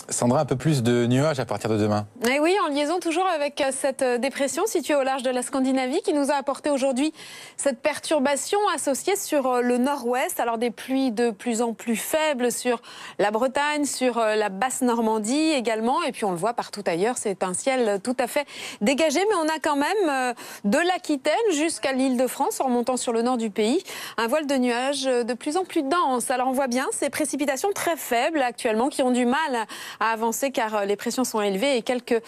Sandra, un peu plus de nuages à partir de demain. Et oui, en liaison toujours avec cette dépression située au large de la Scandinavie qui nous a apporté aujourd'hui cette perturbation associée sur le nord-ouest. Alors des pluies de plus en plus faibles sur la Bretagne, sur la basse Normandie également. Et puis on le voit partout ailleurs, c'est un ciel tout à fait dégagé. Mais on a quand même de l'Aquitaine jusqu'à l'Île-de-France en remontant sur le nord du pays. Un voile de nuages de plus en plus dense. Alors on voit bien ces précipitations très faibles actuellement qui ont du mal à avancer car les pressions sont élevées et quelques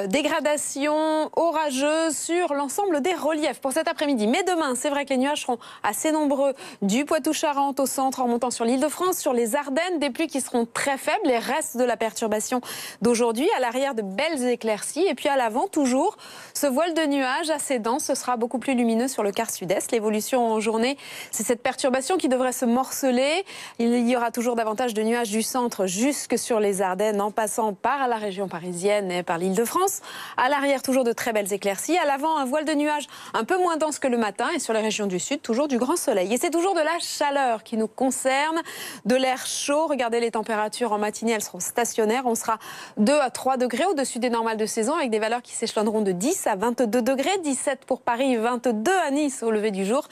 dégradations orageuses sur l'ensemble des reliefs pour cet après-midi. Mais demain, c'est vrai que les nuages seront assez nombreux du Poitou-Charentes au centre en montant sur l'Île-de-France, sur les Ardennes, des pluies qui seront très faibles, les restes de la perturbation d'aujourd'hui. À l'arrière, de belles éclaircies et puis à l'avant, toujours ce voile de nuages assez dense. Ce sera beaucoup plus lumineux sur le quart sud-est. L'évolution en journée, c'est cette perturbation qui devrait se morceler. Il y aura toujours davantage de nuages du centre jusque sur les Ardennes, en passant par la région parisienne et par l'Île-de-France. À l'arrière, toujours de très belles éclaircies. À l'avant, un voile de nuages un peu moins dense que le matin. Et sur les régions du sud, toujours du grand soleil. Et c'est toujours de la chaleur qui nous concerne, de l'air chaud. Regardez les températures en matinée, elles seront stationnaires. On sera 2 à 3 degrés au-dessus des normales de saison, avec des valeurs qui s'échelonneront de 10 à 22 degrés. 17 pour Paris, 22 à Nice au lever du jour.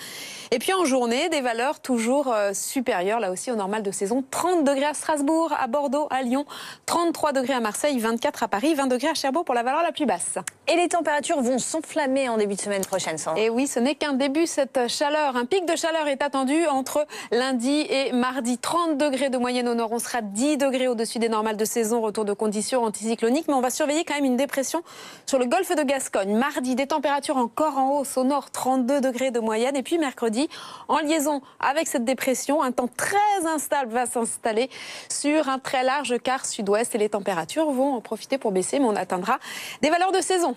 Et puis en journée, des valeurs toujours supérieures, là aussi, aux normales de saison. 30 degrés à Strasbourg, à Bordeaux, à Lyon. 33 degrés à Marseille, 24 à Paris, 20 degrés à Cherbourg pour la valeur la plus basse. Et les températures vont s'enflammer en début de semaine prochaine, Sandra. Et oui, ce n'est qu'un début, cette chaleur. Un pic de chaleur est attendu entre lundi et mardi. 30 degrés de moyenne au nord, on sera 10 degrés au-dessus des normales de saison. Retour de conditions anticycloniques, mais on va surveiller quand même une dépression sur le golfe de Gascogne. Mardi, des températures encore en hausse au nord, 32 degrés de moyenne. Et puis mercredi, en liaison avec cette dépression, un temps très instable va s'installer sur un très large quart sud-ouest et les températures vont en profiter pour baisser, mais on atteindra des valeurs de saison